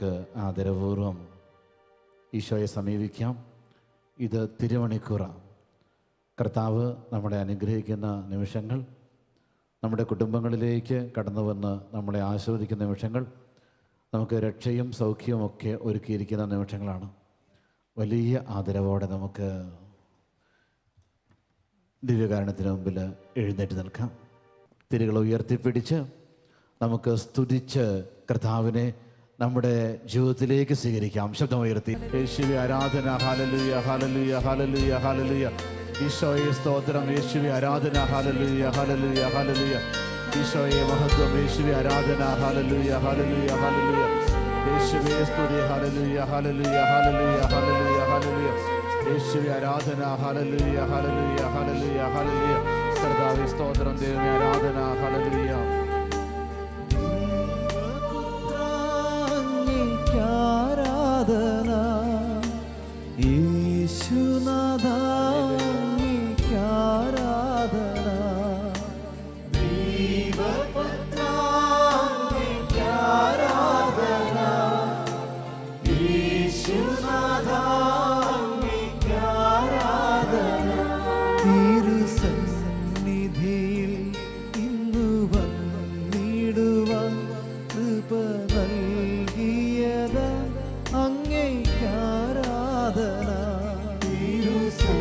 നമുക്ക് ആദരപൂർവം ഈശോയെ സമീപിക്കാം. ഇത് തിരുമണിക്കൂറാണ്. കർത്താവ് നമ്മളെ അനുഗ്രഹിക്കുന്ന നിമിഷങ്ങൾ, നമ്മുടെ കുടുംബങ്ങളിലേക്ക് കടന്നു വന്ന് നമ്മളെ ആസ്വദിക്കുന്ന നിമിഷങ്ങൾ, നമുക്ക് രക്ഷയും സൗഖ്യവും ഒക്കെ ഒരുക്കിയിരിക്കുന്ന നിമിഷങ്ങളാണ്. വലിയ ആദരവോടെ നമുക്ക് ദിവ്യകാരുണ്യത്തിന് മുമ്പിൽ എഴുന്നേറ്റ് നിൽക്കാം. തിരികൾ ഉയർത്തിപ്പിടിച്ച് നമുക്ക് സ്തുതിച്ച് കർത്താവിനെ നമ്മുടെ ജീവിതത്തിലേക്ക് സ്വീകരിക്കാം. ശബ്ദമുയർത്തി യേശുവേ ആരാധന, ഹല്ലേലൂയ ഹല്ലേലൂയ ഹല്ലേലൂയ ഹല്ലേലൂയ. ഈശോയെ സ്തോത്രം, യേശുവേ ആരാധന, ഹല്ലേലൂയ ഹല്ലേലൂയ ഹല്ലേലൂയ. ഈശോയെ മഹത്വം, യേശുവേ ആരാധന, ഹല്ലേലൂയ ഹല്ലേലൂയ ഹല്ലേലൂയ. യേശുവേ സ്തുതി, hallelujah hallelujah hallelujah hallelujah hallelujah. യേശുവേ ആരാധന, ഹല്ലേലൂയ ഹല്ലേലൂയ ഹല്ലേലൂയ ഹല്ലേലൂയ. കർത്താവേ സ്തോത്രം, ദൈവമേ ആരാധന, ഹല്ലേലൂയ. ആരാധന യേശുനാഥ, ആരാധന ദൈവപുത്ര, ആരാധന യേശുനാഥ, ആരാധന. തിരുസന്നിധിയിൽ ഇന്നു വന്നിടുവാൻ കൃപ നൽകിയത് അങ്ങേയ്ക്കാരാധന. തിരുസന്നിധിയിൽ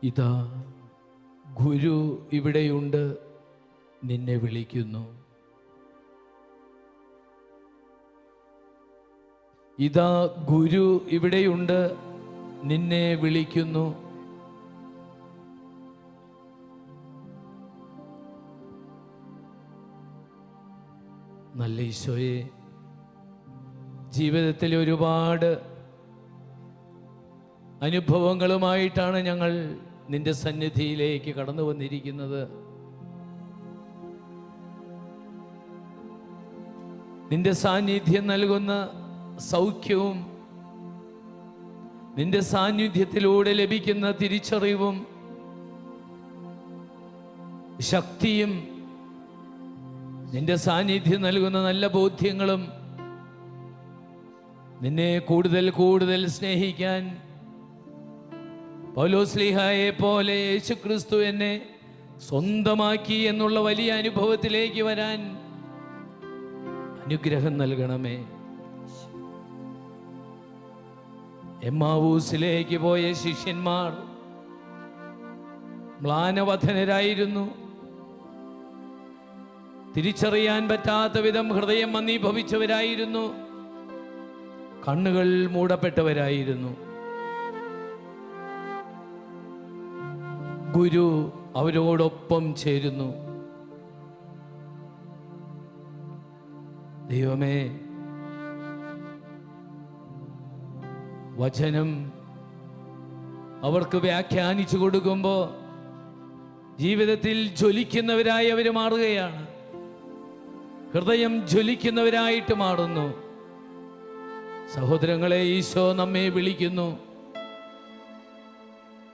ഇതാ ഗുരു ഇവിടെയുണ്ട്, നിന്നെ വിളിക്കുന്നു. ഇതാ ഗുരു ഇവിടെയുണ്ട്, നിന്നെ വിളിക്കുന്നു. നല്ല ഈശോയെ, ജീവിതത്തിൽ ഒരുപാട് അനുഭവങ്ങളുമായിട്ടാണ് ഞങ്ങൾ നിന്റെ സന്നിധിയിലേക്ക് കടന്നു വന്നിരിക്കുന്നത്. നിന്റെ സാന്നിധ്യം നൽകുന്ന സൗഖ്യവും നിന്റെ സാന്നിധ്യത്തിലൂടെ ലഭിക്കുന്ന തിരിച്ചറിവും ശക്തിയും നിന്റെ സാന്നിധ്യം നൽകുന്ന നല്ല ബോധ്യങ്ങളും നിന്നെ കൂടുതൽ കൂടുതൽ സ്നേഹിക്കാൻ പൗലോസ്ലീഹായെ പോലെ യേശുക്രിസ്തു എന്നെ സ്വന്തമാക്കി എന്നുള്ള വലിയ അനുഭവത്തിലേക്ക് വരാൻ അനുഗ്രഹം നൽകണമേ. എമ്മാവൂസിലേക്ക് പോയ ശിഷ്യന്മാർ മ്ലാനവധനരായിരുന്നു. തിരിച്ചറിയാൻ പറ്റാത്ത വിധം ഹൃദയം മന്ദീഭവിച്ചവരായിരുന്നു. കണ്ണുകൾ മൂടപ്പെട്ടവരായിരുന്നു. ഗുരു അവരോടൊപ്പം ചേരുന്നു. ദൈവമേ, വചനം അവർക്ക് വ്യാഖ്യാനിച്ചു കൊടുക്കുമ്പോൾ ജീവിതത്തിൽ ജ്വലിക്കുന്നവരായി അവർ മാറുകയാണ്. ഹൃദയം ജ്വലിക്കുന്നവരായിട്ട് മാറുന്നു. സഹോദരങ്ങളെ, ഈശോ നമ്മെ വിളിക്കുന്നു.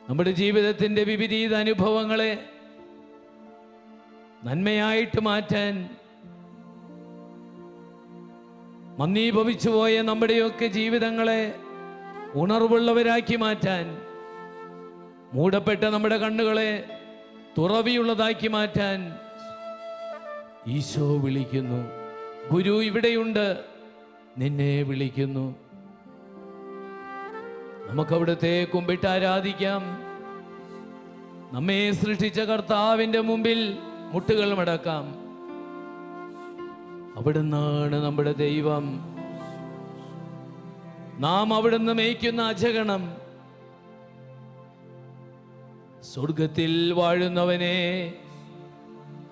നമ്മുടെ ജീവിതത്തിൻ്റെ വിപരീത അനുഭവങ്ങളെ നന്മയായിട്ട് മാറ്റാൻ, മന്ദീഭവിച്ചു പോയ നമ്മുടെയൊക്കെ ജീവിതങ്ങളെ ഉണർവുള്ളവരാക്കി മാറ്റാൻ, മൂടപ്പെട്ട നമ്മുടെ കണ്ണുകളെ തുറവിയുള്ളതാക്കി മാറ്റാൻ ഈശോ വിളിക്കുന്നു. ഗുരു ഇവിടെയുണ്ട്, നിന്നെ വിളിക്കുന്നു. നമുക്കവിടുത്തെ കുമ്പിട്ട് ആരാധിക്കാം. നമ്മെ സൃഷ്ടിച്ച കർത്താവിൻ്റെ മുമ്പിൽ മുട്ടുകൾ മടക്കാം. അവിടുന്നാണ് നമ്മുടെ ദൈവം. നാം അവിടുന്ന് മേയ്ക്കുന്ന അജഗണം. സ്വർഗത്തിൽ വാഴുന്നവനെ,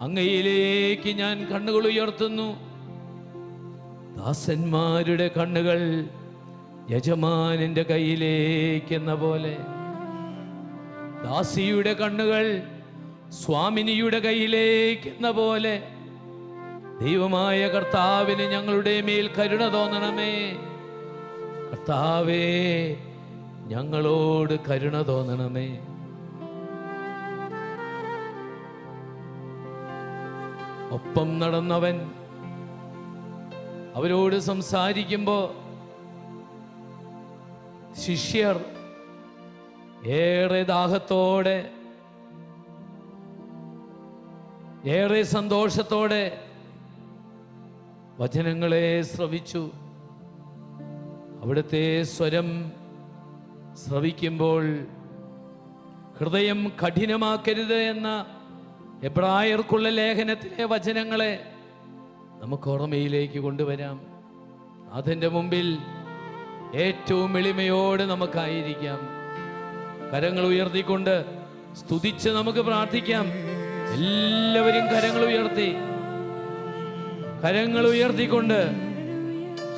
അങ്ങയിലേക്ക് ഞാൻ കണ്ണുകൾ ഉയർത്തുന്നു. ദാസന്മാരുടെ കണ്ണുകൾ യജമാനന്റെ കയ്യിലേക്കെന്ന പോലെ ദാസിയുടെ കണ്ണുകൾ സ്വാമിനിയുടെ കയ്യിലേക്കെന്ന പോലെ ദൈവമായ കർത്താവിന് ഞങ്ങളുടെ മേൽ കരുണ തോന്നണമേ. കർത്താവേ, ഞങ്ങളോട് കരുണ തോന്നണമേ. ഒപ്പം നടന്നവൻ അവരോട് സംസാരിക്കുമ്പോൾ ശിഷ്യർ ഏറെ ദാഹത്തോടെ, ഏറെ സന്തോഷത്തോടെ വചനങ്ങളെ ശ്രവിച്ചു. അവിടുത്തെ സ്വരം ശ്രവിക്കുമ്പോൾ ഹൃദയം കഠിനമാക്കരുത് എന്ന എബ്രായർക്കുള്ള ലേഖനത്തിലെ വചനങ്ങളെ നമുക്ക് ഓർമ്മയിലേക്ക് കൊണ്ടുവരാം. അതിൻ്റെ മുമ്പിൽ ഏറ്റവും എളിമയോടെ നമുക്കായിരിക്കാം. കരങ്ങൾ ഉയർത്തിക്കൊണ്ട് സ്തുതിച്ച് നമുക്ക് പ്രാർത്ഥിക്കാം. എല്ലാവരും കരങ്ങൾ ഉയർത്തി, കരങ്ങൾ ഉയർത്തിക്കൊണ്ട്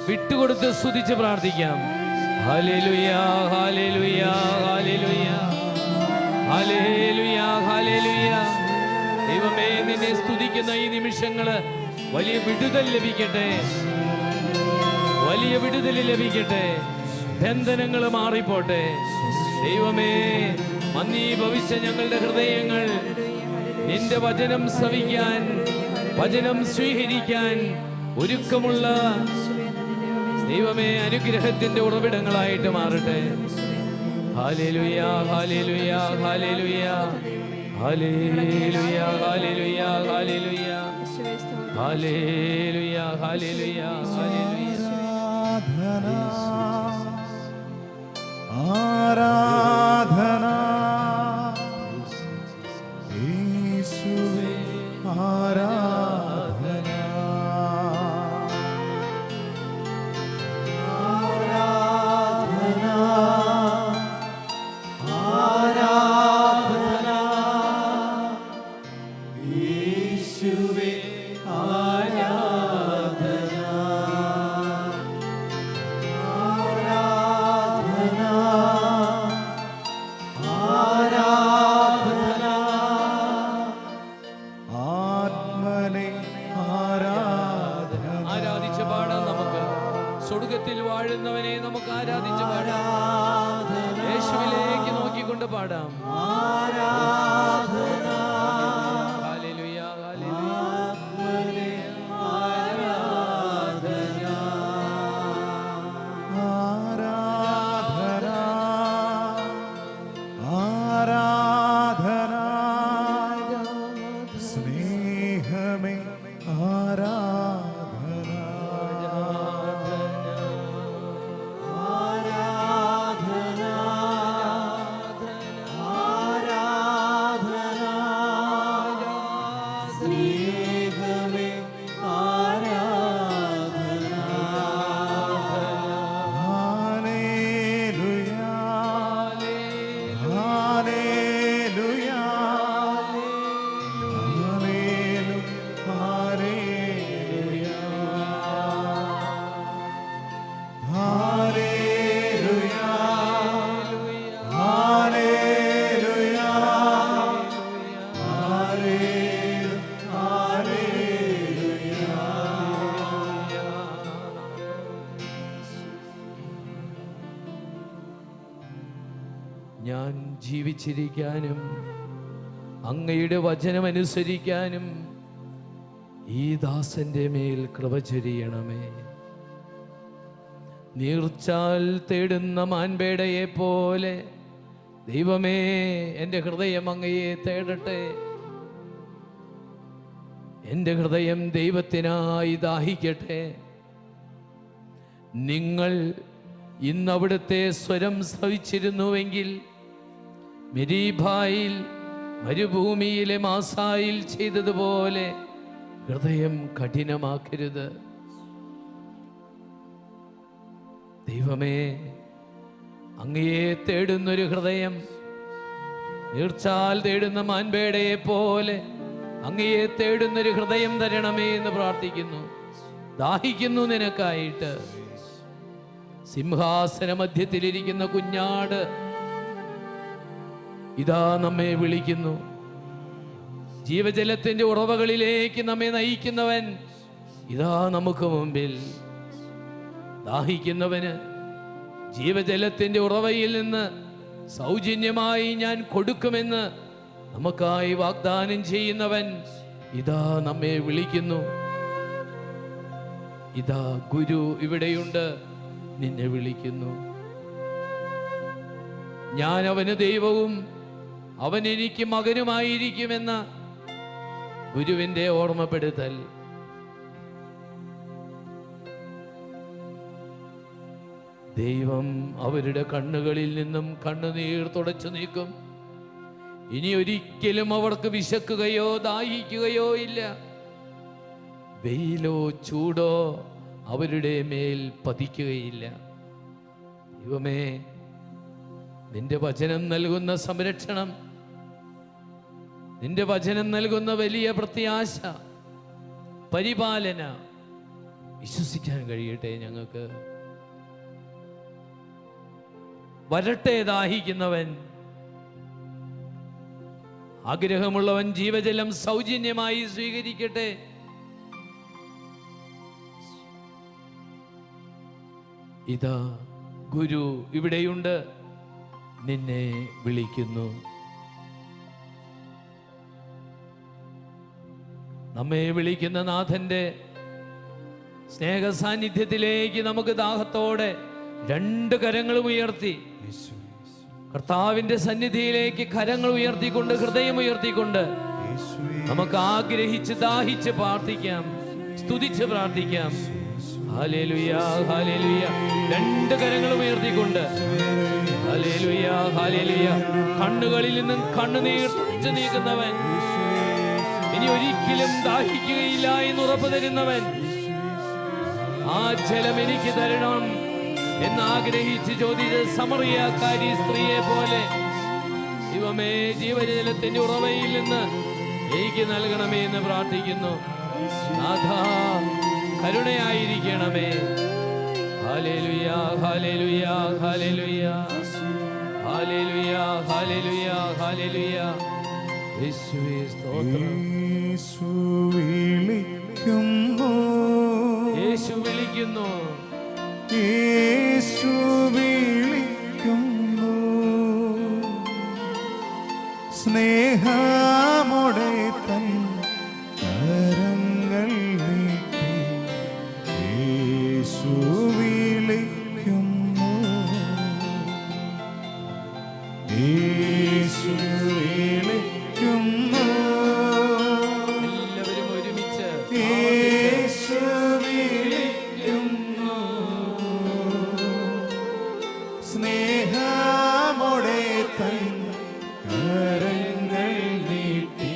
വിട്ടുകൊടുത്ത് സ്തുതിച്ച് പ്രാർത്ഥിക്കാം. Hallelujah, hallelujah, hallelujah, hallelujah, hallelujah. ദൈവമേ, നിന്നെ സ്തുതിക്കുന്ന ഈ നിമിഷങ്ങള് വലിയ വിടുതൽ ലഭിക്കട്ടെ, വലിയ വിടുതൽ ലഭിക്കട്ടെ. ബന്ധനങ്ങൾ മാറിപ്പോട്ടെ. ദൈവമേ, മന്ദീഭവിച്ച ഞങ്ങളുടെ ഹൃദയങ്ങൾ നിന്റെ വചനം ശ്രവിക്കാൻ, വചനം സ്വീകരിക്കാൻ ഒരുക്കമുള്ള ദൈവമേ അനുഗ്രഹത്തിന്റെ ഉറവിടങ്ങളായിട്ട് മാറട്ടെ. Hallelujah, hallelujah, hallelujah, hallelujah, hallelujah, hallelujah, hallelujah, hallelujah, hallelujah. ആരാധന, സ്വർഗത്തിൽ വാഴുന്നവനെ നമുക്ക് ആരാധിച്ച് പാടാം. യേശുവിലേക്ക് നോക്കിക്കൊണ്ട് പാടാം. ആരാധന ഹല്ലേലൂയ, ഹല്ലേലൂയ. ഞാൻ ജീവിച്ചിരിക്കാനും അങ്ങയുടെ വചനമനുസരിക്കാനും ഈ ദാസന്റെ മേൽ കൃപ ചൊരിയണമേ. നീർച്ചാൽ തേടുന്ന മാൻപേടയെ പോലെ ദൈവമേ, എൻ്റെ ഹൃദയം അങ്ങയെ തേടട്ടെ. എൻ്റെ ഹൃദയം ദൈവത്തിനായി ദാഹിക്കട്ടെ. നിങ്ങൾ ഇന്ന് അവിടുത്തെ സ്വരം ശ്രവിച്ചിരുന്നുവെങ്കിൽ മെരീബായിൽ മരുഭൂമിയിലെ മാസായിൽ ചെയ്തതുപോലെ ഹൃദയം കഠിനമാക്കരുത്. ദൈവമേ, അങ്ങയെ തേടുന്നൊരു ഹൃദയം, നീർച്ചാൽ തേടുന്ന മാൻപേടയെ പോലെ അങ്ങയെ തേടുന്നൊരു ഹൃദയം തരണമേ എന്ന് പ്രാർത്ഥിക്കുന്നു. ദാഹിക്കുന്നു നിനക്കായിട്ട്. സിംഹാസന മധ്യത്തിലിരിക്കുന്ന കുഞ്ഞാട് ഇതാ നമ്മെ വിളിക്കുന്നു. ജീവജലത്തിന്റെ ഉറവകളിലേക്ക് നമ്മെ നയിക്കുന്നവൻ ഇതാ നമുക്ക് മുമ്പിൽ. ദാഹിക്കുന്നവന് ജീവജലത്തിന്റെ ഉറവയിൽ നിന്ന് സൗജന്യമായി ഞാൻ കൊടുക്കുമെന്ന് നമുക്കായി വാഗ്ദാനം ചെയ്യുന്നവൻ ഇതാ നമ്മെ വിളിക്കുന്നു. ഇതാ ഗുരു ഇവിടെയുണ്ട്, നിന്നെ വിളിക്കുന്നു. ഞാൻ അവന് ദൈവവും അവൻ എനിക്ക് മകനുമായിരിക്കുമെന്ന ഗുരുവിന്റെ ഓർമ്മപ്പെടുത്തൽ. ദൈവം അവരുടെ കണ്ണുകളിൽ നിന്നും കണ്ണുനീർ തുടച്ചു നീക്കും. ഇനി ഒരിക്കലും അവർക്ക് വിശക്കുകയോ ദാഹിക്കുകയോ ഇല്ല. വെയിലോ ചൂടോ അവരുടെ മേൽ പതിക്കുകയില്ല. ദൈവമേ, നിന്റെ വചനം നൽകുന്ന സംരക്ഷണം, നിന്റെ വചനം നൽകുന്ന വലിയ പ്രത്യാശ, പരിപാലന വിശ്വസിക്കാൻ കഴിയട്ടെ ഞങ്ങൾക്ക്. വരട്ടെ ദാഹിക്കുന്നവൻ, ആഗ്രഹമുള്ളവൻ ജീവജലം സൗജന്യമായി സ്വീകരിക്കട്ടെ. ഇതാ ഗുരു ഇവിടെയുണ്ട്, നിന്നെ വിളിക്കുന്നു. നമ്മെ വിളിക്കുന്ന നാഥന്റെ സ്നേഹ സാന്നിധ്യത്തിലേക്ക് നമുക്ക് ദാഹത്തോടെ രണ്ട് കരങ്ങളും ഉയർത്തി കർത്താവിന്റെ സന്നിധിയിലേക്ക് കരങ്ങൾ ഉയർത്തിക്കൊണ്ട്, ഹൃദയം ഉയർത്തിക്കൊണ്ട് നമുക്ക് ആഗ്രഹിച്ച് ദാഹിച്ച് പ്രാർത്ഥിക്കാം, സ്തുതിച്ച് പ്രാർത്ഥിക്കാം. Hallelujah, hallelujah. രണ്ട് കരങ്ങളും ഉയർത്തിക്കൊണ്ട് ഹല്ലേലൂയ, ഹല്ലേലൂയ. കണ്ണുകളിൽ നിന്നും കണ്ണുനീർ തുടച്ചു നീക്കുന്നവൻ, ഇനി ഒരിക്കലും ദാഹിക്കുകയില്ല എന്ന് ഉറപ്പ് തരുന്നവൻ, ആ ജലം എനിക്ക് തരണം എന്ന് ആഗ്രഹിച്ച് ചോദിച്ച സമറിയാക്കാരി സ്ത്രീയെ പോലെ ദൈവമേ, ജീവജലത്തിന്റെ ഉറവയിൽ നിന്ന് എനിക്ക് നൽകണമേ എന്ന് പ്രാർത്ഥിക്കുന്നു. നാഥാ, കരുണയായിരിക്കണമേ. Hallelujah, hallelujah, hallelujah, hallelujah, hallelujah, hallelujah. യേശുവേ സ്തോത്രം. യേശു വിളിക്കുന്നു, യേശു വിളിക്കുന്നു. യേശു വിളിക്കുന്നു. സ്നേഹമോടെ തൻ കരങ്ങൾ നീട്ടി യേശു വിളിക്കുന്നു. യേശു വിളിക്കുന്നു. എല്ലാവരും ഒരുമിച്ച് യേശു വിളിക്കുന്നു. സ്നേഹമോടെ തൻ കരങ്ങൾ നീട്ടി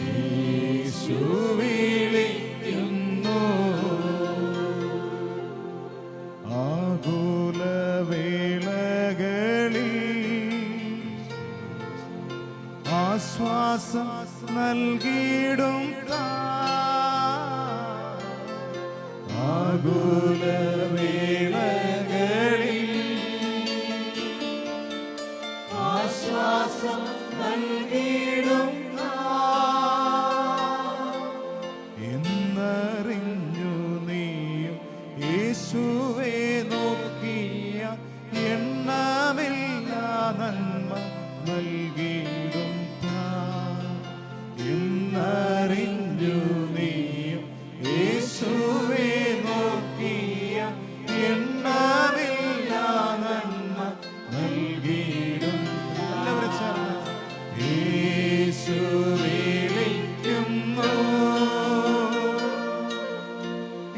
യേശു വിളിക്കുന്നു. ആകുലവേളകളിൽ ആശ്വാസം നൽകിയിടും ആകുലവേളകളിൽ ആശ്വാസം നൽകിയിടും എന്നറിഞ്ഞു നീയും യേശുവേ നോക്കിയ എണ്ണമില്ല നന്മ നൽകിയിടും എന്നറിഞ്ഞു നീയും യേശുവേ നോക്കിയ എണ്ണമില്ല നന്മ നൽകിയിടും. എല്ലാവരും ചേർന്ന് യേശു വിളിക്കുന്നു.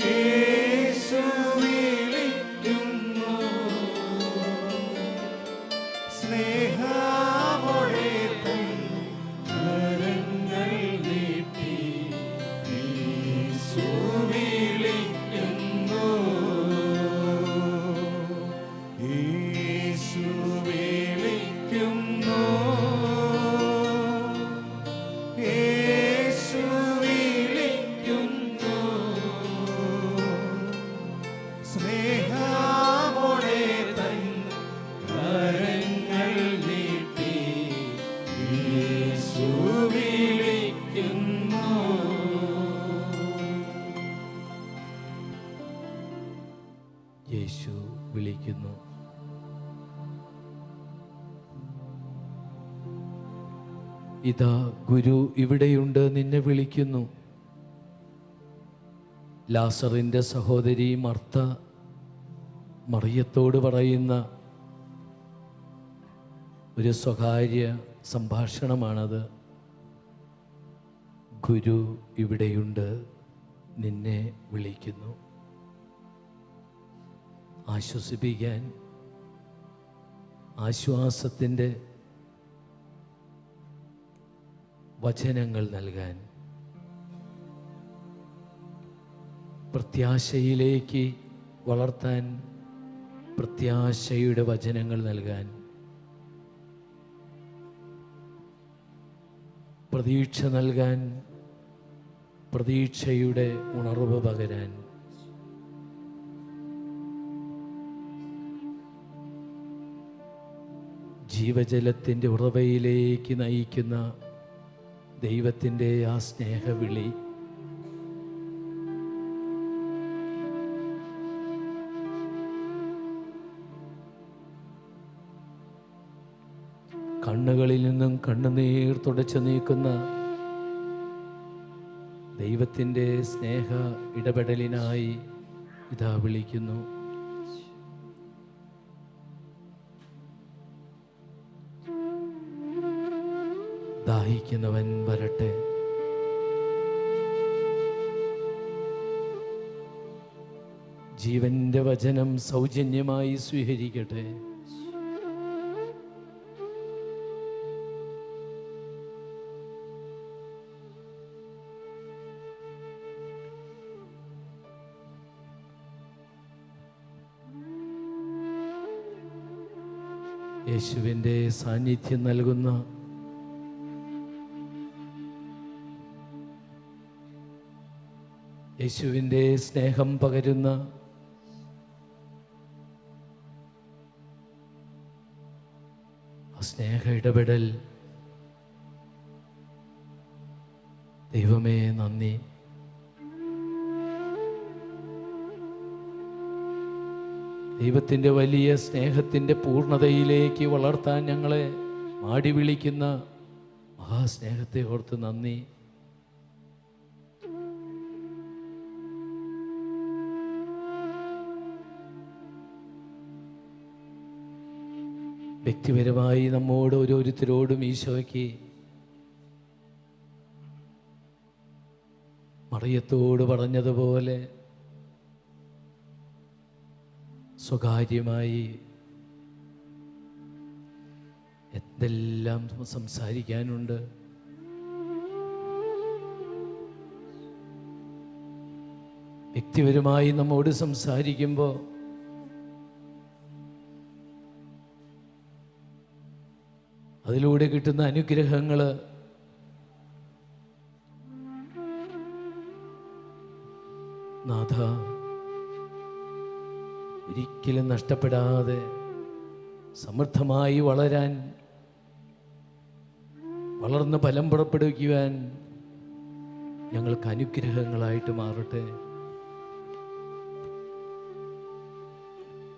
യേശു വിളിക്കുന്നു. സ്നേഹമോടെ തൻ കരങ്ങൾ നീട്ടി യേശു വിളിക്കുന്നു. യേശു വിളിക്കുന്നു. യേശു വിളിക്കുന്നു. സ്നേഹമോടെ തൻ കരങ്ങൾ നീട്ടി യേശു വിളിക്കുന്നു. യേശു വിളിക്കുന്നു. ഇതാ ഗുരു ഇവിടെയുണ്ട്, നിന്നെ വിളിക്കുന്നു. ലാസറിൻ്റെ സഹോദരി മർത്ത മറിയത്തോട് പറയുന്ന ഒരു സ്വകാര്യ സംഭാഷണമാണത്. ഗുരു ഇവിടെയുണ്ട്, നിന്നെ വിളിക്കുന്നു. ആശ്വസിപ്പിക്കാൻ, ആശ്വാസത്തിൻ്റെ വചനങ്ങൾ നൽകാൻ, പ്രത്യാശയിലേക്ക് വളർത്താൻ പ്രത്യാശയുടെ വചനങ്ങൾ നൽകാൻ, പ്രതീക്ഷ നൽകാൻ പ്രതീക്ഷയുടെ ഉണർവ് പകരാൻ, ജീവജലത്തിൻ്റെ ഉറവയിലേക്ക് നയിക്കുന്ന ദൈവത്തിൻ്റെ ആ സ്നേഹവിളി കണ്ണുകളിൽ നിന്നും കണ്ണുനീർ തുടച്ചു നീക്കുന്ന ദൈവത്തിൻ്റെ സ്നേഹ ഇടപെടലിനായി ഇതാ വിളിക്കുന്നു. ദാഹിക്കുന്നവൻ വരട്ടെ, ജീവന്റെ വചനം സൗജന്യമായി സ്വീകരിക്കട്ടെ. യേശുവിൻ്റെ സാന്നിധ്യം നൽകുന്ന യേശുവിൻ്റെ സ്നേഹം പകരുന്ന ആ സ്നേഹ ഇടപെടൽ ദൈവമേ നന്ദി. ദൈവത്തിൻ്റെ വലിയ സ്നേഹത്തിൻ്റെ പൂർണ്ണതയിലേക്ക് വളർത്താൻ ഞങ്ങളെ മാടി വിളിക്കുന്ന ആ സ്നേഹത്തെ ഓർത്ത് നന്ദി. വ്യക്തിപരമായി നമ്മോട് ഓരോരുത്തരോടും ഈശോയ്ക്ക് മറിയത്തോട് പറഞ്ഞതുപോലെ സ്വകാര്യമായി എന്തെല്ലാം സംസാരിക്കാനുണ്ട്. വ്യക്തിപരമായി നമ്മോട് സംസാരിക്കുമ്പോൾ അതിലൂടെ കിട്ടുന്ന അനുഗ്രഹങ്ങൾ നാഥ ഒരിക്കലും നഷ്ടപ്പെടാതെ സമൃദ്ധമായി വളരാൻ, വളർന്ന് ഫലം പുറപ്പെടുവിക്കുവാൻ ഞങ്ങൾക്ക് അനുഗ്രഹങ്ങളായിട്ട് മാറട്ടെ.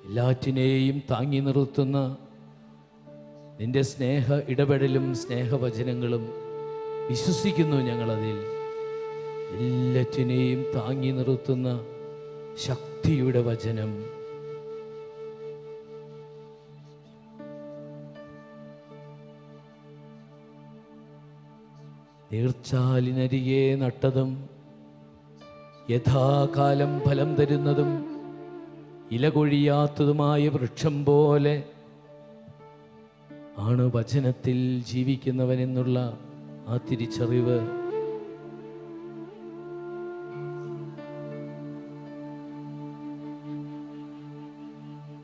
എല്ലാറ്റിനെയും താങ്ങി നിർത്തുന്ന നിന്റെ സ്നേഹ ഇടപെടലും സ്നേഹവചനങ്ങളും വിശ്വസിക്കുന്നു ഞങ്ങളതിൽ. എല്ലാറ്റിനെയും താങ്ങി നിർത്തുന്ന ശക്തിയുടെ വചനം നീർച്ചാലിനരികെ നട്ടതും യഥാകാലം ഫലം തരുന്നതും ഇലകൊഴിയാത്തതുമായ വൃക്ഷം പോലെ ആണ് വചനത്തിൽ ജീവിക്കുന്നവനെന്നുള്ള ആ തിരിച്ചറിവ്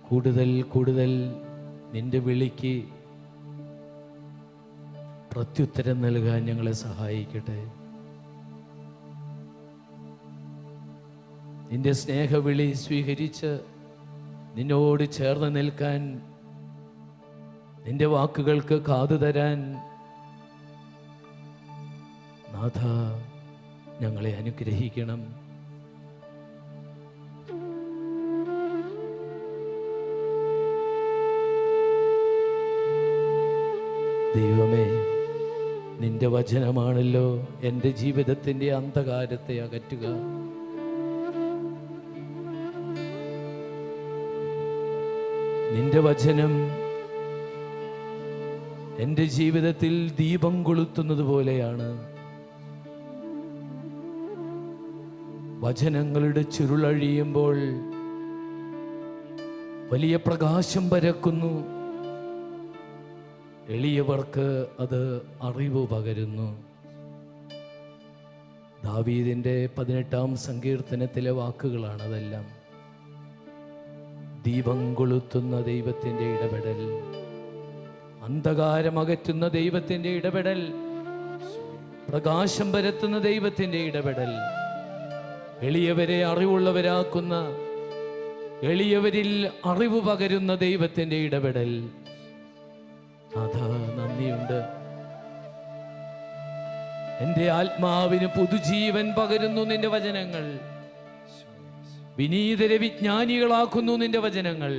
കൂടുതൽ കൂടുതൽ നിന്റെ വിളിക്ക് പ്രത്യുത്തരം നൽകാൻ ഞങ്ങളെ സഹായിക്കട്ടെ. നിന്റെ സ്നേഹവിളി സ്വീകരിച്ച് നിന്നോട് ചേർന്ന് നിൽക്കാൻ, നിന്റെ വാക്കുകൾക്ക് കാതു തരാൻ നാഥ ഞങ്ങളെ അനുഗ്രഹിക്കണം. ദൈവമേ, നിന്റെ വചനമാണല്ലോ എൻ്റെ ജീവിതത്തിൻ്റെ അന്ധകാരത്തെ അകറ്റുക. നിന്റെ വചനം എൻ്റെ ജീവിതത്തിൽ ദീപം കൊളുത്തുന്നത് പോലെയാണ്. വചനങ്ങളുടെ ചുരുളഴിയുമ്പോൾ വലിയ പ്രകാശം പരക്കുന്നു. എളിയവർക്ക് അത് അറിവ് പകരുന്നു. ദാവീദിൻ്റെ 18-ാം സങ്കീർത്തനത്തിലെ വാക്കുകളാണ് അതെല്ലാം. ദീപം കൊളുത്തുന്ന ദൈവത്തിൻ്റെ ഇടപെടൽ, അന്ധകാരം അകറ്റുന്ന ദൈവത്തിൻ്റെ ഇടപെടൽ, പ്രകാശം പരത്തുന്ന ദൈവത്തിൻ്റെ ഇടപെടൽ, എളിയവരെ അറിവുള്ളവരാക്കുന്ന, എളിയവരിൽ അറിവ് പകരുന്ന ദൈവത്തിൻ്റെ ഇടപെടൽ. അതാ നന്ദിയുണ്ട്. എൻ്റെ ആത്മാവിന് പുതുജീവൻ പകരുന്നു നിന്റെ വചനങ്ങൾ. വിനീതരെ വിജ്ഞാനികളാക്കുന്നു നിന്റെ വചനങ്ങൾ.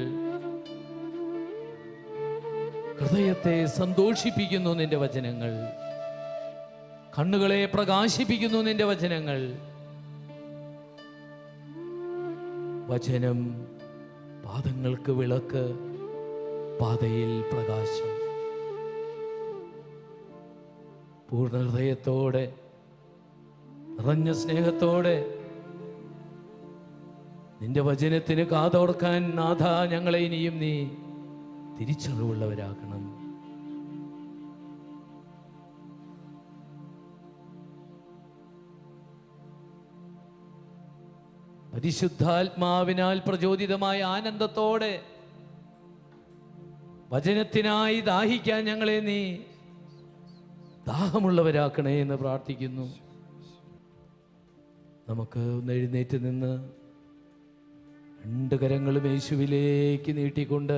ഹൃദയത്തെ സന്തോഷിപ്പിക്കുന്നു നിന്റെ വചനങ്ങൾ. കണ്ണുകളെ പ്രകാശിപ്പിക്കുന്നു നിന്റെ വചനങ്ങൾ. വചനം പാദങ്ങൾക്ക് വിളക്ക്, പാതയിൽ പ്രകാശം. പൂർണ്ണ ഹൃദയത്തോടെ, നിറഞ്ഞ സ്നേഹത്തോടെ നിന്റെ വചനത്തിന് കാതോർക്കാൻ നാഥ ഞങ്ങളെ ഇനിയും നീ തിരിച്ചറിവുള്ളവരാക്കണം. പരിശുദ്ധാത്മാവിനാൽ പ്രചോദിതമായ ആനന്ദത്തോടെ വചനത്തിനായി ദാഹിക്കാൻ ഞങ്ങളെ നീ ദാഹമുള്ളവരാക്കണേ എന്ന് പ്രാർത്ഥിക്കുന്നു. നമുക്ക് ഒന്ന് എഴുന്നേറ്റ് നിന്ന് 2 കരങ്ങളും യേശുവിലേക്ക് നീട്ടിക്കൊണ്ട്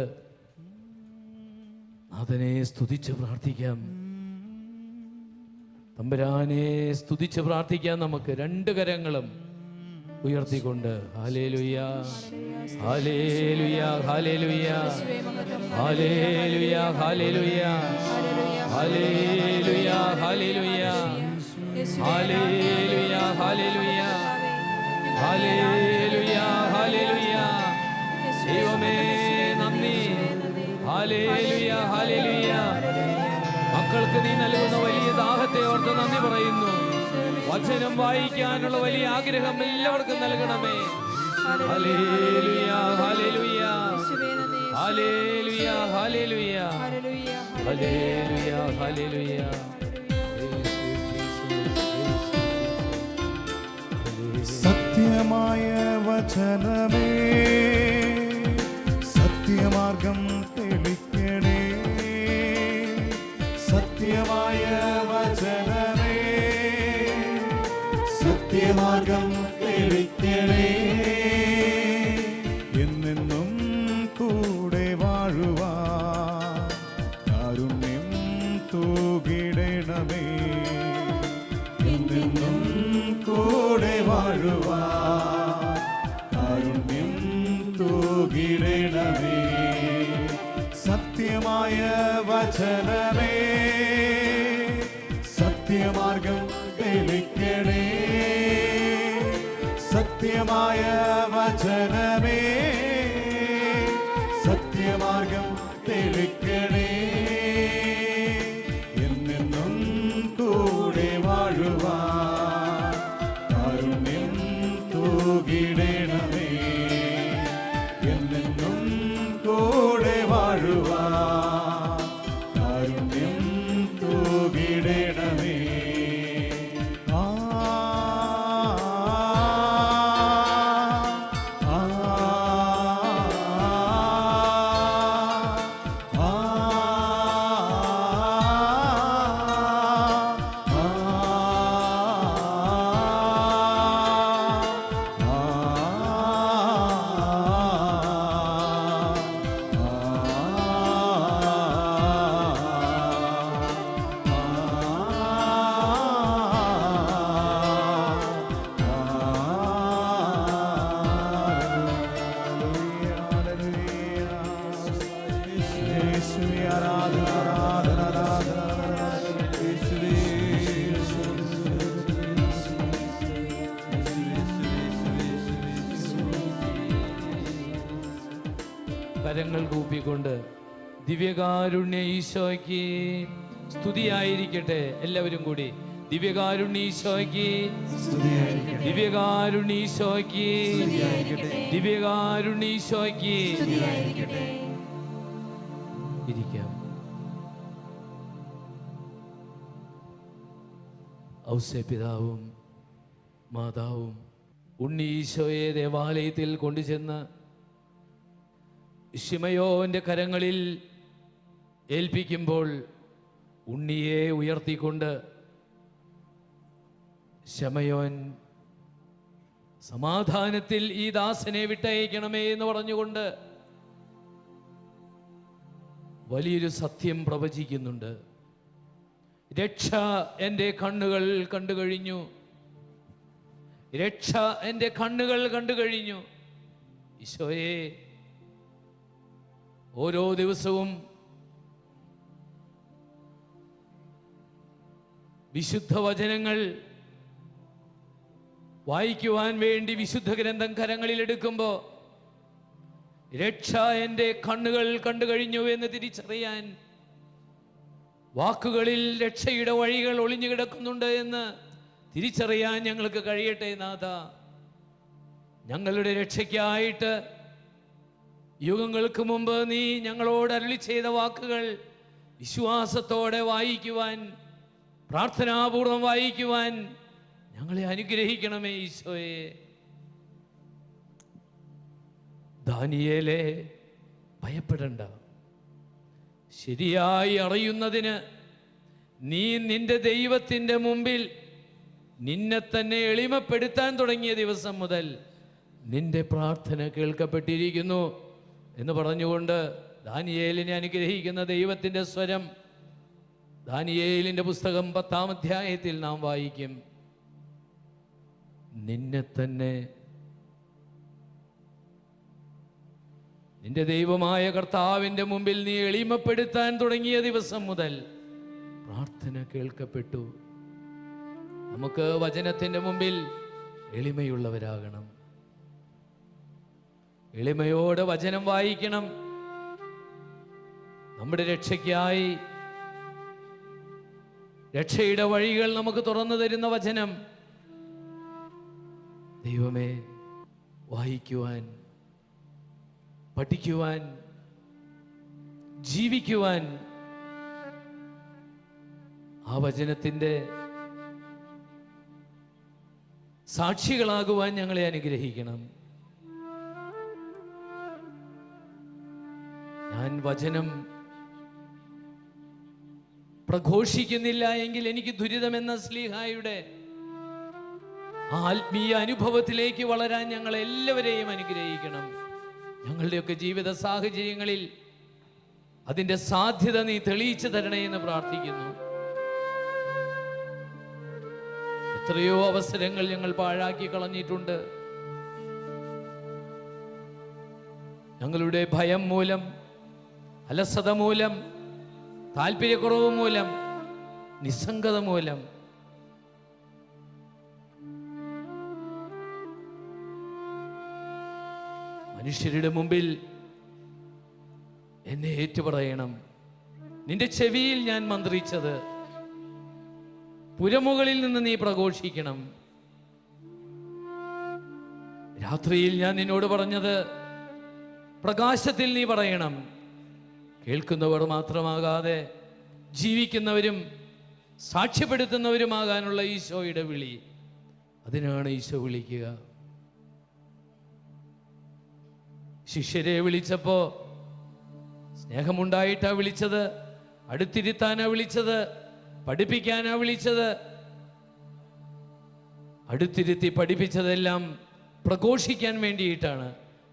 നാഥനെ സ്തുതിച്ച് പ്രാർത്ഥിക്കാം. തമ്പുരാനെ സ്തുതിച്ച് പ്രാർത്ഥിക്കാം. നമുക്ക് 2 കരങ്ങളും ഉയർത്തിക്കൊണ്ട് hallelujah hallelujah hallelujah hallelujah hallelujah hallelujah hallelujah hallelujah hallelujah hallelujah hallelujah ദൈവമേ നന്ദി ഹല്ലേലൂയ ഹല്ലേലൂയ മക്കൾക്ക് നീ നൽകുന്ന വലിയ ദാഹത്തെ ഓർത്ത് നന്ദി പറയുന്നു. വചനം വായിക്കാനുള്ള വലിയ ആഗ്രഹം എല്ലാവർക്കും നൽകണമേ. Hallelujah hallelujah hallelujah hallelujah hallelujah hallelujah. സത്യമായ വചനമേ, സത്യമാർഗം തെളിക്കണേ. സത്യമായ വചനമേ, സത്യമാർഗം തെളിക്കണേ. എന്നെന്നും കൂടെ വാഴുവാൻ കാരുണ്യം തൂകിടണമേ. എന്നെന്നും കൂടെ വാഴുവാൻ കാരുണ്യം തൂകിടണമേ. സത്യമായ വചനമേ, സത്യമാർഗം തെളിക്കണേ. സത്യമായ വചനമേ, സത്യമാർഗം തെളിക്കണേ. എന്നെന്നും കൂടെ വാഴുവാൻ കാരുണ്യം തൂകിടണമേ. എന്നെന്നും കൂടെ വാഴുവാൻ കാരുണ്യം തൂകിടണമേ. കരങ്ങൾ കൂപ്പിക്കൊണ്ട് ദിവ്യകാരുണ്യ ഈശോയ്ക്ക് സ്തുതിയായിരിക്കട്ടെ. എല്ലാവരും കൂടി ദിവ്യകാരുണ്യ ഈശോയ്ക്ക്, ദിവ്യകാരുണ്യ ഈശോയ്ക്ക്, ദിവ്യകാരുണ്യ ഈശോയ്ക്ക്. ഇരിക്കാം. ഔസേ പിതാവും മാതാവും ഉണ്ണി ഈശോയെ ദേവാലയത്തിൽ കൊണ്ടുചെന്ന് ശിമയോന്റെ കരങ്ങളിൽ ഏൽപ്പിക്കുമ്പോൾ ഉണ്ണിയെ ഉയർത്തിക്കൊണ്ട് ശമയോൻ സമാധാനത്തിൽ ഈ ദാസനെ വിട്ടയക്കണമേ എന്ന് പറഞ്ഞുകൊണ്ട് വലിയൊരു സത്യം പ്രവചിക്കുന്നുണ്ട്. രക്ഷ എൻ്റെ കണ്ണുകൾ കണ്ടു കഴിഞ്ഞു, രക്ഷ എൻ്റെ കണ്ണുകൾ കണ്ടു കഴിഞ്ഞു. ഈശോയെ, ഓരോ ദിവസവും വിശുദ്ധ വചനങ്ങൾ വായിക്കുവാൻ വേണ്ടി വിശുദ്ധ ഗ്രന്ഥം കരങ്ങളിൽ എടുക്കുമ്പോൾ രക്ഷ എൻ്റെ കണ്ണുകൾ കണ്ടു കഴിഞ്ഞു എന്ന് തിരിച്ചറിയാൻ, വാക്കുകളിൽ രക്ഷയുടെ വഴികൾ ഒളിഞ്ഞു കിടക്കുന്നുണ്ട് എന്ന് തിരിച്ചറിയാൻ ഞങ്ങൾക്ക് കഴിയട്ടെ നാഥ. ഞങ്ങളുടെ രക്ഷയ്ക്കായിട്ട് യുഗങ്ങൾക്ക് മുമ്പ് നീ ഞങ്ങളോട് അരുളി ചെയ്ത വാക്കുകൾ വിശ്വാസത്തോടെ വായിക്കുവാൻ, പ്രാർത്ഥനാപൂർവം വായിക്കുവാൻ ഞങ്ങളെ അനുഗ്രഹിക്കണമേ ഈശോയെ. ദാനിയേലേ, ഭയപ്പെടണ്ട. ശരിയായി അറിയുന്നതിന് നീ നിന്റെ ദൈവത്തിൻ്റെ മുമ്പിൽ നിന്നെ തന്നെ എളിമപ്പെടുത്താൻ തുടങ്ങിയ ദിവസം മുതൽ നിന്റെ പ്രാർത്ഥന കേൾക്കപ്പെട്ടിരിക്കുന്നു എന്ന് പറഞ്ഞുകൊണ്ട് ദാനിയേലിനെ അനുഗ്രഹിക്കുന്ന ദൈവത്തിൻ്റെ സ്വരം ദാനിയേലിൻ്റെ പുസ്തകം 10-ാം അധ്യായത്തിൽ നാം വായിക്കും. നിന്നെ തന്നെ നിന്റെ ദൈവമായ കർത്താവിൻ്റെ മുമ്പിൽ നീ എളിമപ്പെടുത്താൻ തുടങ്ങിയ ദിവസം മുതൽ പ്രാർത്ഥന കേൾക്കപ്പെട്ടു. നമുക്ക് വചനത്തിൻ്റെ മുമ്പിൽ എളിമയുള്ളവരാകണം. എളിമയോടെ വചനം വായിക്കണം. നമ്മുടെ രക്ഷയ്ക്കായി രക്ഷയുടെ വഴികൾ നമുക്ക് തുറന്നു തരുന്ന വചനം ദൈവമേ വായിക്കുവാൻ, പഠിക്കുവാൻ, ജീവിക്കുവാൻ ആ വചനത്തിൻ്റെ സാക്ഷികളാകുവാൻ ഞങ്ങളെ അനുഗ്രഹിക്കണം. ഞാൻ വചനം പ്രഘോഷിക്കുന്നില്ല എങ്കിൽ എനിക്ക് ദുരിതമെന്ന ശ്ലീഹായുടെ ആത്മീയ അനുഭവത്തിലേക്ക് വളരാൻ ഞങ്ങൾ എല്ലാവരെയും അനുഗ്രഹിക്കണം. ഞങ്ങളുടെയൊക്കെ ജീവിത സാഹചര്യങ്ങളിൽ അതിൻ്റെ സാധ്യത നീ തെളിയിച്ചു തരണേ എന്ന് പ്രാർത്ഥിക്കുന്നു. എത്രയോ അവസരങ്ങൾ ഞങ്ങൾ പാഴാക്കി കളഞ്ഞിട്ടുണ്ട്. ഞങ്ങളുടെ ഭയം മൂലം, അലസത മൂലം, താല്പര്യക്കുറവ് മൂലം, നിസ്സംഗത മൂലം മനുഷ്യരുടെ മുമ്പിൽ എന്നെ ഏറ്റുപറയണം. നിന്റെ ചെവിയിൽ ഞാൻ മന്ത്രിച്ചത് പുരമുകളിൽ നിന്ന് നീ പ്രഘോഷിക്കണം. രാത്രിയിൽ ഞാൻ നിന്നോട് പറഞ്ഞത് പ്രകാശത്തിൽ നീ പറയണം. കേൾക്കുന്നവർ മാത്രമാകാതെ ജീവിക്കുന്നവരും സാക്ഷ്യപ്പെടുത്തുന്നവരുമാകാനുള്ള ഈശോയുടെ വിളി, അതിനാണ് ഈശോ വിളിക്കുക. ശിഷ്യരെ വിളിച്ചപ്പോ സ്നേഹമുണ്ടായിട്ടാ വിളിച്ചത്, അടുത്തിരുത്താനാ വിളിച്ചത്, പഠിപ്പിക്കാനാ വിളിച്ചത്. അടുത്തിരുത്തി പഠിപ്പിച്ചതെല്ലാം പ്രഘോഷിക്കാൻ വേണ്ടിയിട്ടാണ്,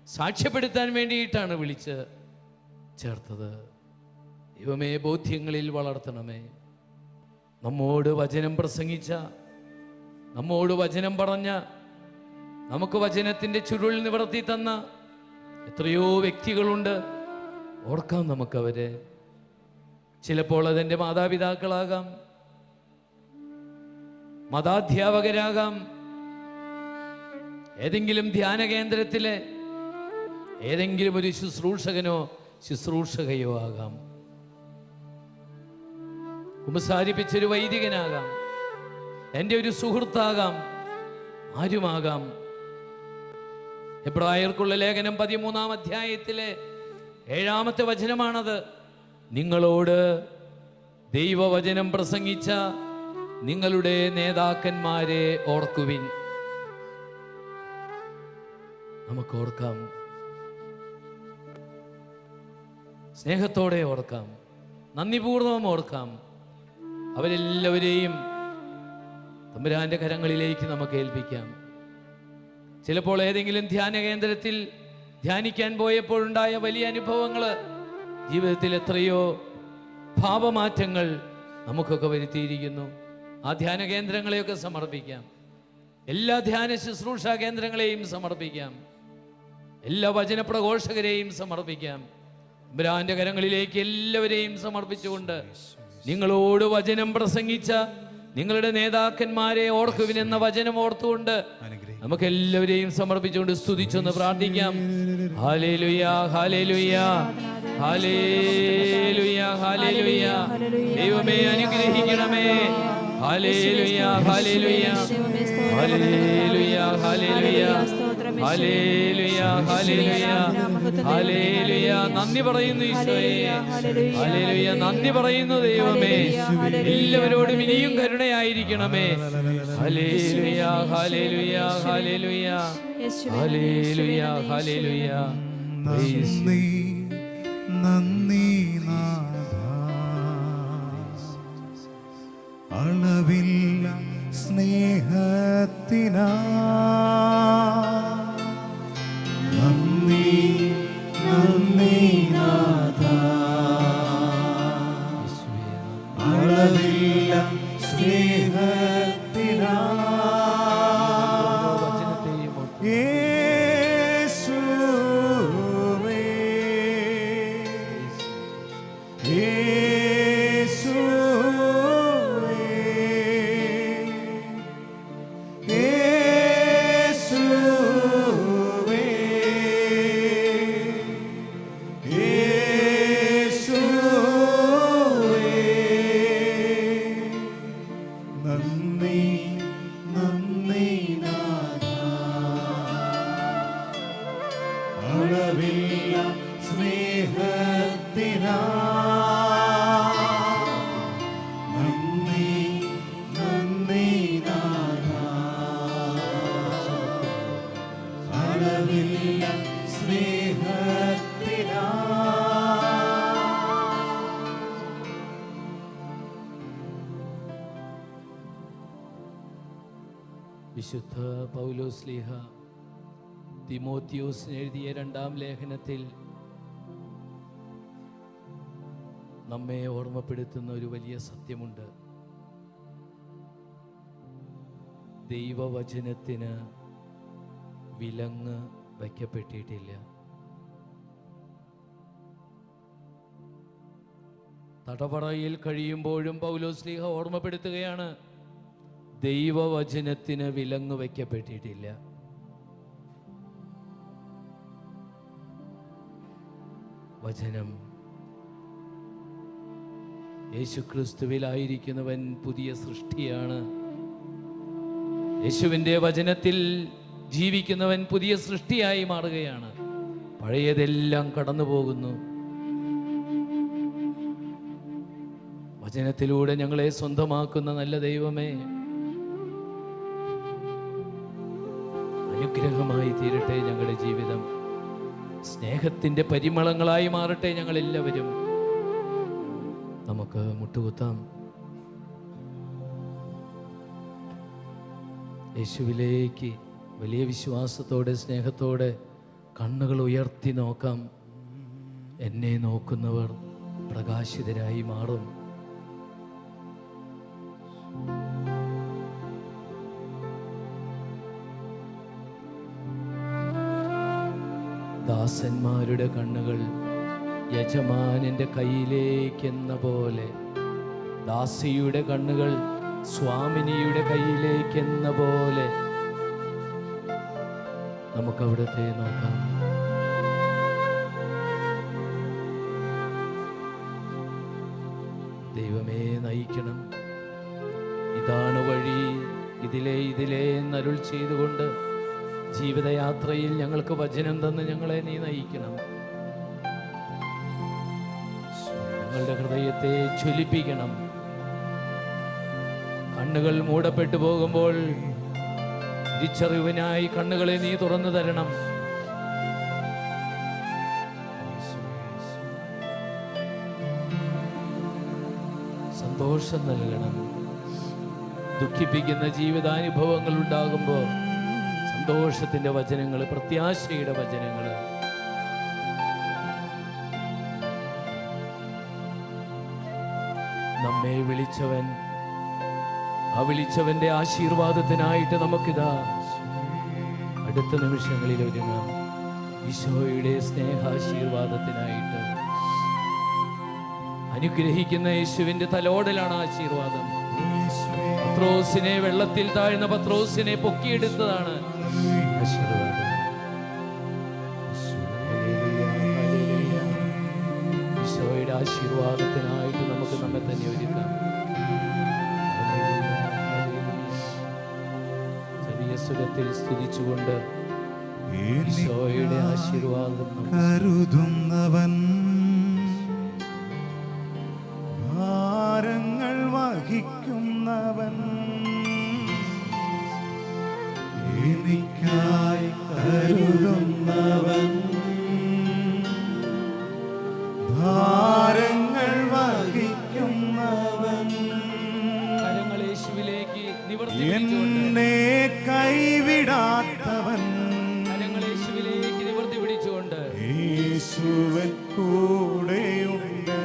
സാക്ഷ്യപ്പെടുത്താൻ വേണ്ടിയിട്ടാണ് വിളിച്ച് ചേർത്തത്. ദൈവമേ, ബോധ്യങ്ങളിൽ വളർത്തണമേ. നമ്മോട് വചനം പ്രസംഗിച്ച, നമ്മോട് വചനം പറഞ്ഞ, നമുക്ക് വചനത്തിൻ്റെ ചുരുൾ നിവർത്തി തന്ന എത്രയോ വ്യക്തികളുണ്ട്. ഓർക്കാം നമുക്കവരെ. ചിലപ്പോൾ അതെൻ്റെ മാതാപിതാക്കളാകാം, മതാധ്യാപകരാകാം, ഏതെങ്കിലും ധ്യാന കേന്ദ്രത്തിലെ ഏതെങ്കിലും ഒരു ശുശ്രൂഷകനോ ശുശ്രൂഷകയോ ആകാം, കുമ്പസാരിപ്പിച്ചൊരു വൈദികനാകാം, എൻ്റെ ഒരു സുഹൃത്താകാം, ആരുമാകാം. എബ്രായർക്കുള്ള ലേഖനം 13-ാം അധ്യായത്തിലെ 7-ാമത്തെ വചനമാണത്. നിങ്ങളോട് ദൈവവചനം പ്രസംഗിച്ച നിങ്ങളുടെ നേതാക്കന്മാരെ ഓർക്കുവിൻ. നമുക്ക് ഓർക്കാം, സ്നേഹത്തോടെ ഓർക്കാം, നന്ദിപൂർവം ഓർക്കാം. അവരെല്ലാവരെയും തമ്പുരാന്റെ കരങ്ങളിലേക്ക് നമുക്ക് ഏൽപ്പിക്കാം. ചിലപ്പോൾ ഏതെങ്കിലും ധ്യാന കേന്ദ്രത്തിൽ ധ്യാനിക്കാൻ പോയപ്പോഴുണ്ടായ വലിയ അനുഭവങ്ങൾ, ജീവിതത്തിൽ എത്രയോ ഭാവമാറ്റങ്ങൾ നമുക്കൊക്കെ വരുത്തിയിരിക്കുന്നു. ആ ധ്യാന കേന്ദ്രങ്ങളെയൊക്കെ സമർപ്പിക്കാം. എല്ലാ ധ്യാന ശുശ്രൂഷ കേന്ദ്രങ്ങളെയും സമർപ്പിക്കാം. എല്ലാ വചന പ്രഘോഷകരെയും സമർപ്പിക്കാം. തമ്പുരാന്റെ കരങ്ങളിലേക്ക് എല്ലാവരെയും സമർപ്പിച്ചുകൊണ്ട്, നിങ്ങളോട് വചനം പ്രസംഗിച്ച നിങ്ങളുടെ നേതാക്കന്മാരെ ഓർക്കുവിനെന്ന വചനം ഓർത്തുകൊണ്ട് നമുക്ക് എല്ലാവരെയും സമർപ്പിച്ചുകൊണ്ട് സ്തുതിച്ചൊന്ന് പ്രാർത്ഥിക്കാം. Hallelujah, hallelujah, hallelujah, hallelujah. ദൈവമേ അനുഗ്രഹിക്കണമേ. Hallelujah, hallelujah, hallelujah, hallelujah, hallelujah, hallelujah, hallelujah. നന്ദി പറയുന്നു ഈശോയെ. ഹല്ലേലൂയ, നന്ദി പറയുന്നു ദൈവമേ. എല്ലാവരോടും ഇനിയും കരുണയായിരിക്കണമേ. Hallelujah, hallelujah, hallelujah, hallelujah, hallelujah. നന്ദി, നന്ദി നാഥാ, അളവില്ല സ്നേഹത്തിനാ നന്ദി, നന്ദി നാഥാ, അളവില്ല സ്നേഹത്തിനാ യേശുവേ അളവില്ല സ്നേഹത്തിനാ നന്ദി നന്ദി നാഥാ. അളവില്ല സ്നേഹത്തിനാ വിശുദ്ധ പൗലോസ്ലീഹ തിമോത്തിയോസിന് എഴുതിയ 2-ാം ലേഖനത്തിൽ നമ്മെ ഓർമ്മപ്പെടുത്തുന്ന ഒരു വലിയ സത്യമുണ്ട്. ദൈവവചനത്തിന് വിലങ്ങ് വയ്ക്കപ്പെട്ടിട്ടില്ല. തടവറയിൽ കഴിയുമ്പോഴും പൗലോസ്ലീഹ ഓർമ്മപ്പെടുത്തുകയാണ്, ദൈവവചനത്തിന് വിലങ്ങ് വയ്ക്കപ്പെട്ടിട്ടില്ല. വചനം യേശുക്രിസ്തുവിലായിരിക്കുന്നവൻ പുതിയ സൃഷ്ടിയാണ്. യേശുവിൻ്റെ വചനത്തിൽ ജീവിക്കുന്നവൻ പുതിയ സൃഷ്ടിയായി മാറുകയാണ്. പഴയതെല്ലാം കടന്നു പോകുന്നു. വചനത്തിലൂടെ ഞങ്ങളെ സ്വന്തമാക്കുന്ന നല്ല ദൈവമേ, അനുഗ്രഹമായി തീരട്ടെ ഞങ്ങളുടെ ജീവിതം. സ്നേഹത്തിൻ്റെ പരിമളങ്ങളായി മാറട്ടെ ഞങ്ങളെല്ലാവരും. നമുക്ക് മുട്ടുകുത്താം. യേശുവിലേക്ക് വലിയ വിശ്വാസത്തോടെ സ്നേഹത്തോടെ കണ്ണുകൾ ഉയർത്തി നോക്കാം. എന്നെ നോക്കുന്നവർ പ്രകാശിതരായി മാറും. ദാസന്മാരുടെ കണ്ണുകൾ യജമാനന്റെ കയ്യിലേക്കെന്ന പോലെ, ദാസിയുടെ കണ്ണുകൾ സ്വാമിനിയുടെ കയ്യിലേക്കെന്ന പോലെ നമുക്കവിടത്തെ നോക്കാം. ദൈവമേ നയിക്കണം, ഇതാണ് വഴി, ഇതിലേ എന്നരുൾ ചെയ്തുകൊണ്ട് ജീവിതയാത്രയിൽ ഞങ്ങൾക്ക് വചനം തന്ന് ഞങ്ങളെ നീ നയിക്കണം. ഞങ്ങളുടെ ഹൃദയത്തെ ജ്വലിപ്പിക്കണം. കണ്ണുകൾ മൂടപ്പെട്ടു പോകുമ്പോൾ തിരിച്ചറിവിനായി കണ്ണുകളെ നീ തുറന്നു തരണം. സന്തോഷം നൽകണം. ദുഃഖിപ്പിക്കുന്ന ജീവിതാനുഭവങ്ങൾ ഉണ്ടാകുമ്പോൾ സന്തോഷത്തിന്റെ വചനങ്ങൾ, പ്രത്യാശയുടെ വചനങ്ങൾ നമ്മെ വിളിച്ചവൻ, ആ വിളിച്ചവന്റെ ആശീർവാദത്തിനായിട്ട് നമുക്കിതാ അടുത്ത നിമിഷങ്ങളിൽ ഒരുങ്ങാം. ഈശോയുടെ സ്നേഹാശീർവാദത്തിനായിട്ട് അനുഗ്രഹിക്കുന്ന യേശുവിന്റെ തലോടലാണ് ആശീർവാദം. പത്രോസിനെ, വെള്ളത്തിൽ താഴ്ന്ന പത്രോസിനെ പൊക്കിയെടുത്തതാണ് ആശീർവാദം. ഈശോയുടെ ആശീർവാദത്തിനായിട്ട് നമുക്ക് നമ്മെ തന്നെ ഒരുക്കാം. ചെറിയ സ്വരത്തിൽ സ്തുതിച്ചുകൊണ്ട് ഈശോയുടെ ആശീർവാദം കരുതുന്നവൻ, ഭാരങ്ങൾ വഹിക്കുന്നവൻ, എനിക്കായി കരുതുന്നവൻ, ഭാരങ്ങൾ വഹിക്കുന്നവൻ, കരങ്ങൾ യേശുവിലേക്ക് എന്നെ കൈവിടാത്തവൻ, കരങ്ങൾ യേശുവിലേക്ക് നിവർത്തി പിടിച്ചുകൊണ്ട് യേശുവൻ കൂടെയുണ്ട്,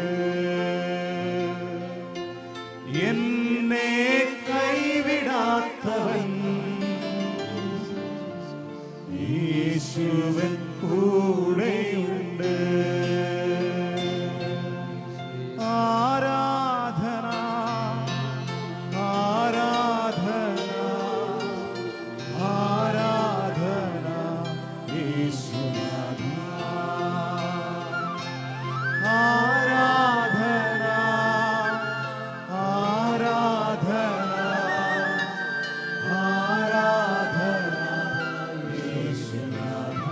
എന്നെ കൈവിടാത്തവൻ, യേശുവൻ കൂടെയുണ്ട്. ആരാധന ആരാധന ആരാധന യേശുനാഥ, ആരാധന ആരാധന ആരാധന യേശുനാഥ,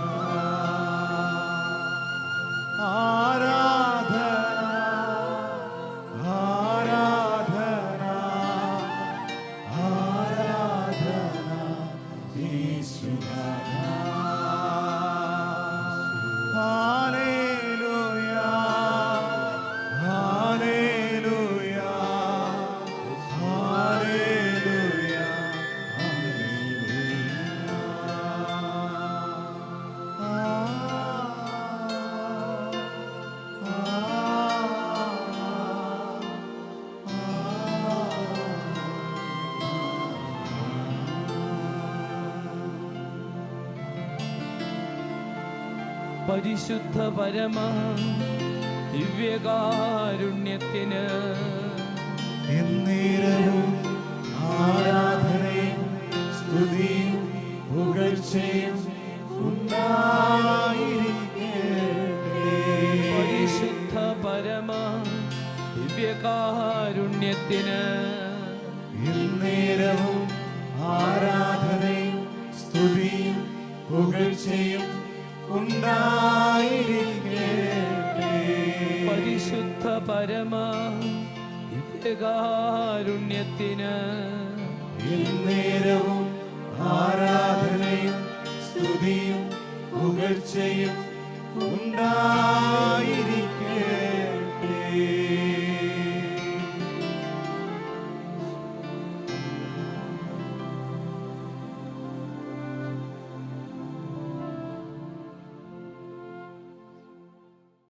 പരിശുദ്ധ പരമ ദിവ്യകാരുണ്യത്തിന് എന്നേരവും ആരാധനയും സ്തുതിയും പുകഴ്ചയും ഉണ്ടായിരിക്കട്ടെ. പരിശുദ്ധ പരമ ദിവ്യകാരുണ്യത്തിന് എന്നേരവും ആരാധനയും സ്തുതിയും പുകഴ്ചയും ഉണ്ടായിരിക്കട്ടെ. പരിശുദ്ധ പരമ ദിവ്യകാരുണ്യത്തിന് എന്നേരവും ആരാധനയും സ്തുതിയും പുകഴ്ചയും ഉണ്ടായിരിക്കട്ടെ.